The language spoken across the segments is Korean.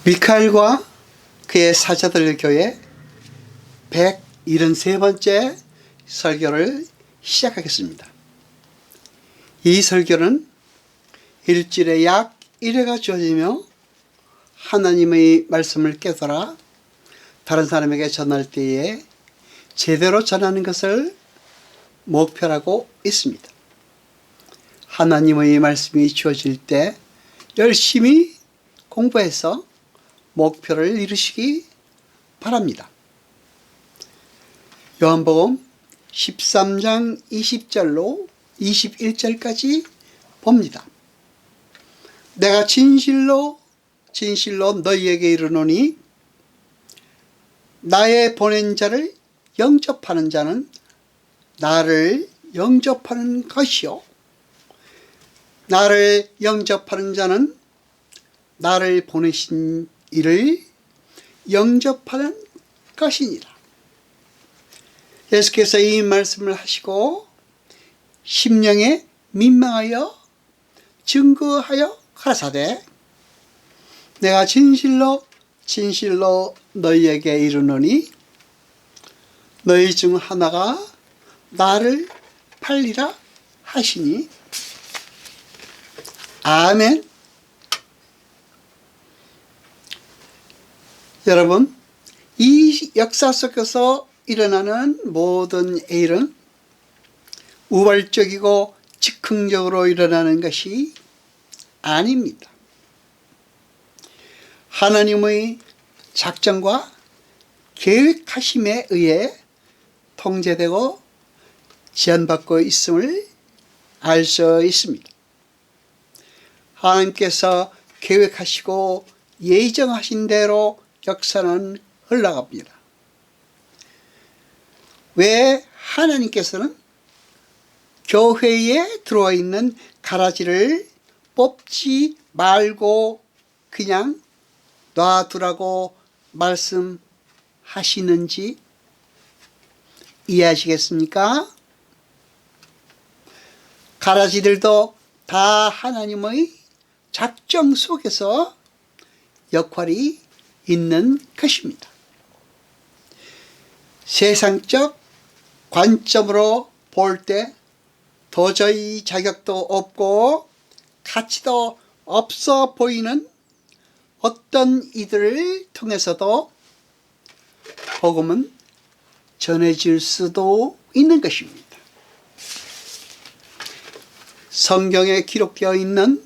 미카엘과 그의 사자들 교회 173번째 설교를 시작하겠습니다. 이 설교는 일주일에 약 1회가 주어지며 하나님의 말씀을 깨달아 다른 사람에게 전할 때에 제대로 전하는 것을 목표로 하고 있습니다. 하나님의 말씀이 주어질 때 열심히 공부해서 목표를 이루시기 바랍니다. 요한복음 13장 20절로 21절까지 봅니다. 내가 진실로 너희에게 이르노니 나의 보낸 자를 영접하는 자는 나를 영접하는 것이요 나를 영접하는 자는 나를 보내신 이를 영접하는 것이니라. 예수께서 이 말씀을 하시고 심령에 민망하여 증거하여 가라사대 내가 진실로 너희에게 이르노니 너희 중 하나가 나를 팔리라 하시니 아멘. 여러분, 이 역사 속에서 일어나는 모든 일은 우발적이고 즉흥적으로 일어나는 것이 아닙니다. 하나님의 작정과 계획하심에 의해 통제되고 지원받고 있음을 알 수 있습니다. 하나님께서 계획하시고 예정하신 대로 역사는 흘러갑니다. 왜 하나님께서는 교회에 들어와 있는 가라지를 뽑지 말고 그냥 놔두라고 말씀하시는지 이해하시겠습니까? 가라지들도 다 하나님의 작정 속에서 역할이 있는 것입니다. 세상적 관점으로 볼 때 도저히 자격도 없고 가치도 없어 보이는 어떤 이들을 통해서도 복음은 전해질 수도 있는 것입니다. 성경에 기록되어 있는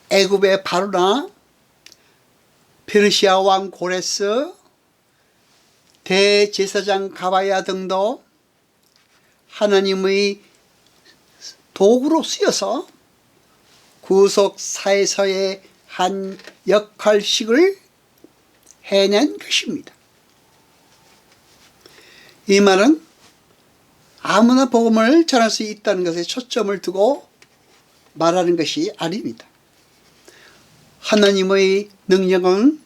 애굽의 바로나 페르시아 왕 고레스, 대제사장 가바야 등도 하나님의 도구로 쓰여서 구속사에서의 한 역할식을 해낸 것입니다. 이 말은 아무나 복음을 전할 수 있다는 것에 초점을 두고 말하는 것이 아닙니다. 하나님의 능력은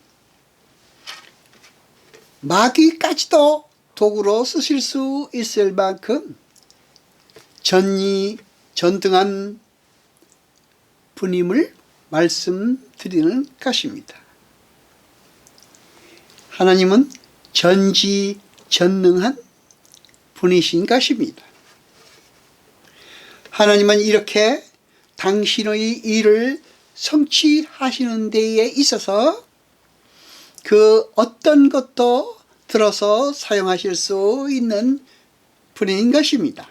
마귀까지도 도구로 쓰실 수 있을 만큼 전능한 분임을 말씀드리는 것입니다. 하나님은 전지전능한 분이신 것입니다. 하나님은 이렇게 당신의 일을 성취하시는 데에 있어서 그 어떤 것도 들어서 사용하실 수 있는 분인 것입니다.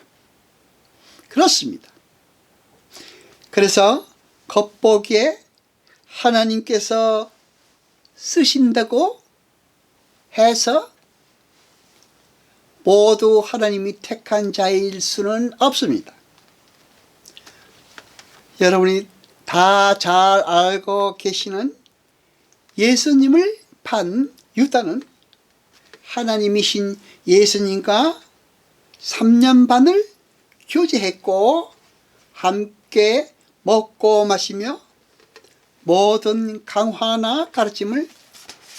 그렇습니다. 그래서 겉보기에 하나님께서 쓰신다고 해서 모두 하나님이 택한 자일 수는 없습니다. 여러분이 다 잘 알고 계시는 예수님을 판 유다는 하나님이신 예수님과 3년 반을 교제했고 함께 먹고 마시며 모든 강화나 가르침을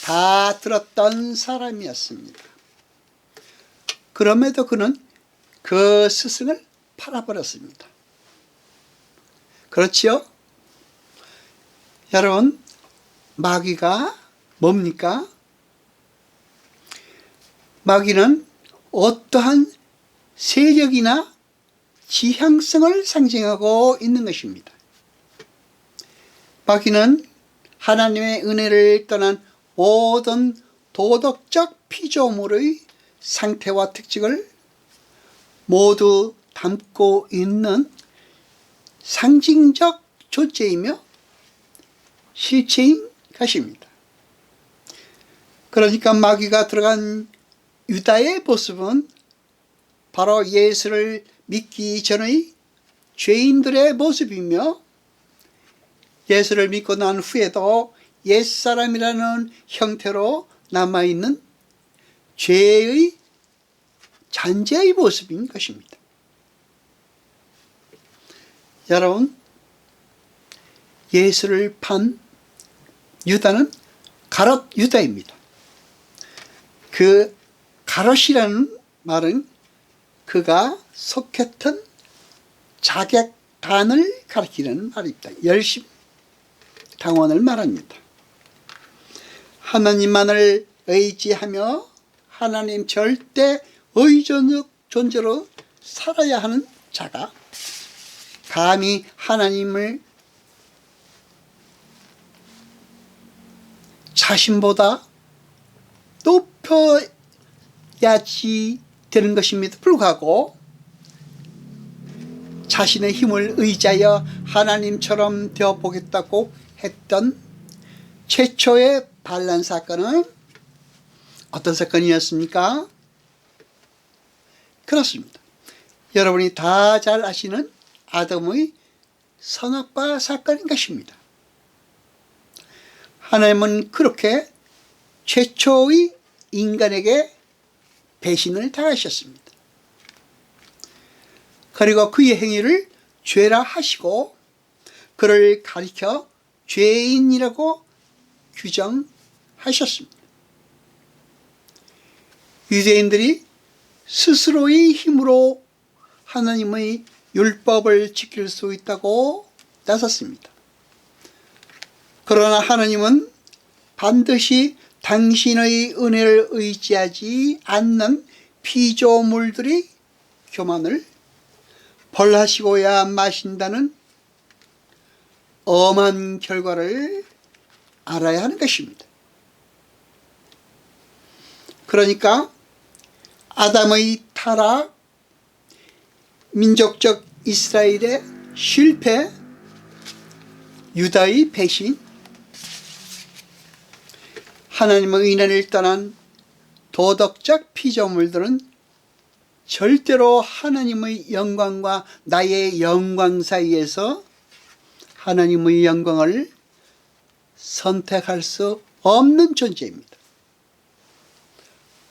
다 들었던 사람이었습니다. 그럼에도 그는 그 스승을 팔아버렸습니다. 그렇지요? 여러분, 마귀가 뭡니까? 마귀는 어떠한 세력이나 지향성을 상징하고 있는 것입니다. 마귀는 하나님의 은혜를 떠난 모든 도덕적 피조물의 상태와 특징을 모두 담고 있는 상징적 존재이며 실체인 것입니다. 그러니까 마귀가 들어간 유다의 모습은 바로 예수를 믿기 전의 죄인들의 모습이며, 예수를 믿고 난 후에도 옛사람이라는 형태로 남아있는 죄의 잔재의 모습인 것입니다. 여러분, 예수를 판 유다는 가롯 유다입니다. 그 가롯이라는 말은 그가 속했던 자객단을 가리키는 말입니다. 열심 당원을 말합니다. 하나님만을 의지하며 하나님 절대 의존적 존재로 살아야 하는 자가 감히 하나님을 자신보다 높여야지 되는 것임에도 불구하고 자신의 힘을 의지하여 하나님처럼 되어보겠다고 했던 최초의 반란 사건은 어떤 사건이었습니까? 그렇습니다. 여러분이 다 잘 아시는 아담의 선악과 사건인 것입니다. 하나님은 그렇게 최초의 인간에게 배신을 당하셨습니다. 그리고 그의 행위를 죄라 하시고 그를 가리켜 죄인이라고 규정하셨습니다. 유대인들이 스스로의 힘으로 하나님의 율법을 지킬 수 있다고 나섰습니다. 그러나 하나님은 반드시 당신의 은혜를 의지하지 않는 피조물들의 교만을 벌하시고야 마신다는 엄한 결과를 알아야 하는 것입니다. 그러니까 아담의 타락, 민족적 이스라엘의 실패, 유다의 배신, 하나님의 은혜를 떠난 도덕적 피조물들은 절대로 하나님의 영광과 나의 영광 사이에서 하나님의 영광을 선택할 수 없는 존재입니다.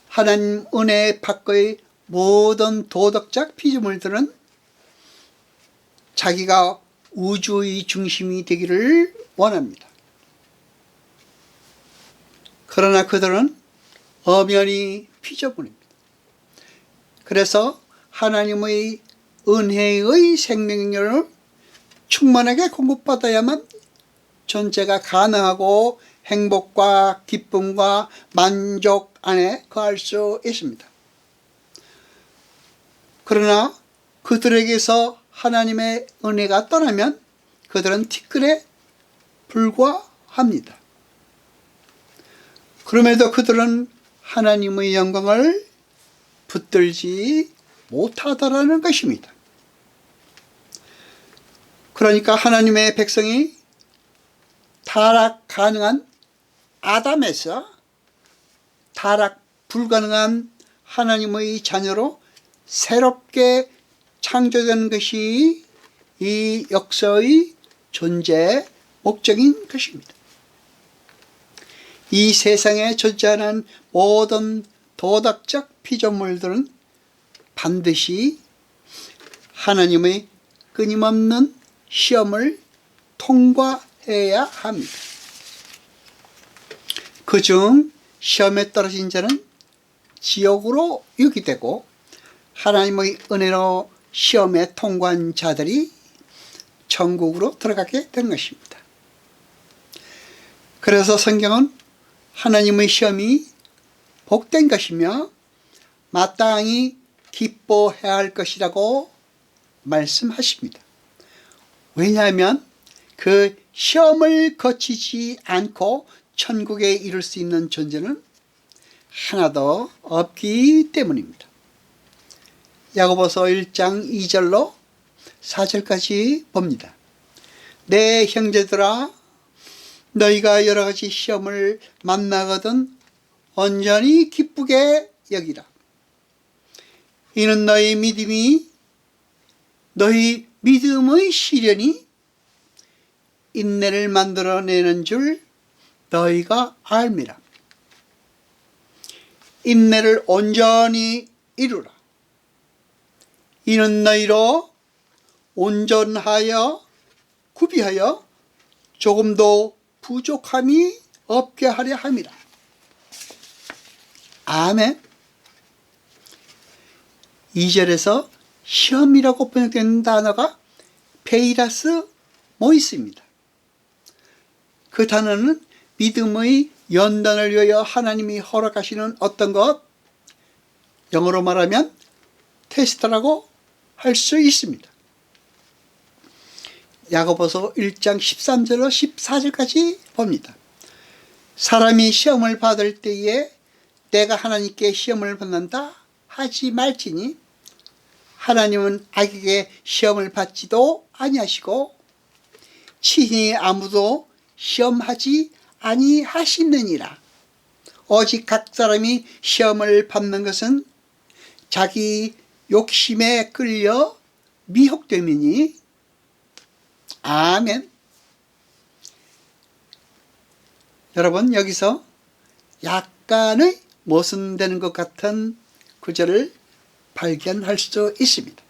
하나님 은혜 밖의 모든 도덕적 피조물들은 자기가 우주의 중심이 되기를 원합니다. 그러나 그들은 엄연히 피조물입니다. 그래서 하나님의 은혜의 생명력을 충만하게 공급받아야만 존재가 가능하고 행복과 기쁨과 만족 안에 거할 수 있습니다. 그러나 그들에게서 하나님의 은혜가 떠나면 그들은 티끌에 불과합니다. 그럼에도 그들은 하나님의 영광을 붙들지 못하더라는 것입니다. 그러니까 하나님의 백성이 타락 가능한 아담에서 타락 불가능한 하나님의 자녀로 새롭게 창조된 것이 이 역사의 존재 목적인 것입니다. 이 세상에 존재하는 모든 도덕적 피조물들은 반드시 하나님의 끊임없는 시험을 통과해야 합니다. 그중 시험에 떨어진 자는 지옥으로 유기되고 하나님의 은혜로 시험에 통과한 자들이 천국으로 들어가게 된 것입니다. 그래서 성경은 하나님의 시험이 복된 것이며 마땅히 기뻐해야 할 것이라고 말씀하십니다. 왜냐하면 그 시험을 거치지 않고 천국에 이를 수 있는 존재는 하나도 없기 때문입니다. 야고보서 1장 2절로 4절까지 봅니다. 내 형제들아, 너희가 여러 가지 시험을 만나거든 온전히 기쁘게 여기라. 이는 너희 믿음이 너희 믿음의 시련이 인내를 만들어내는 줄 너희가 알미라. 인내를 온전히 이루라. 이는 너희로 온전하여 구비하여 조금도 부족함이 없게 하려 함이라. 아멘. 2절에서 시험이라고 번역된 단어가 페이라스 모이스입니다. 그 단어는 믿음의 연단을 위하여 하나님이 허락하시는 어떤 것, 영어로 말하면 테스트라고 할 수 있습니다. 야고보서 1장 13절로 14절까지 봅니다. 사람이 시험을 받을 때에 내가 하나님께 시험을 받는다 하지 말지니 하나님은 악에게 시험을 받지도 아니하시고 친히 아무도 시험하지 아니하시느니라. 오직 각 사람이 시험을 받는 것은 자기 욕심에 끌려 미혹됨이니. 아멘. 여러분, 여기서 약간의 모순되는 것 같은 구절을 발견할 수 있습니다.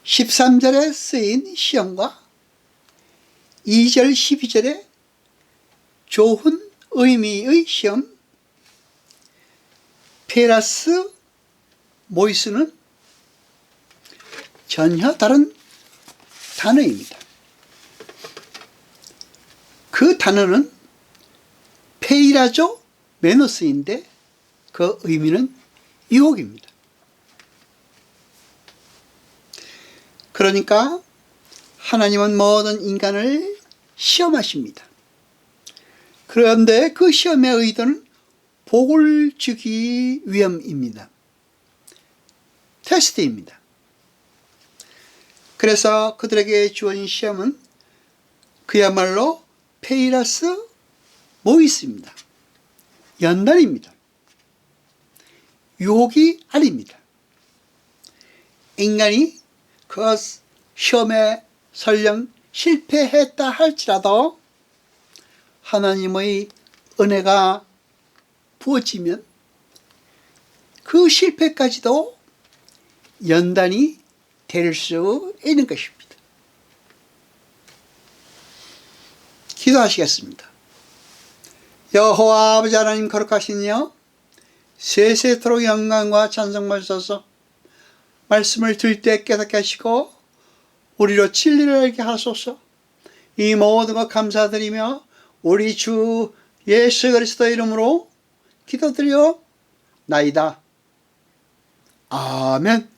13절에 쓰인 시험과 2절 12절에 좋은 의미의 시험, 페라스 모이스는 전혀 다른 단어입니다. 그 단어는 페이라조 메노스인데 그 의미는 유혹입니다. 그러니까 하나님은 모든 인간을 시험하십니다. 그런데 그 시험의 의도는 복을 주기 위함입니다. 테스트입니다. 그래서 그들에게 주어진 시험은 그야말로 페이라스 모이스입니다. 연단입니다. 유혹이 아닙니다. 인간이 그 시험에 설령 실패했다 할지라도 하나님의 은혜가 부어지면 그 실패까지도 연단이 될 수 있는 것입니다. 기도하시겠습니다. 여호와 아버지 하나님 거룩하시니여, 세세토록 영광과 찬송 받으소서. 말씀을 들을 때 깨닫게 하시고 우리로 진리를 알게 하소서. 이 모든 것 감사드리며 우리 주 예수 그리스도 이름으로 기도드려 나이다. 아멘.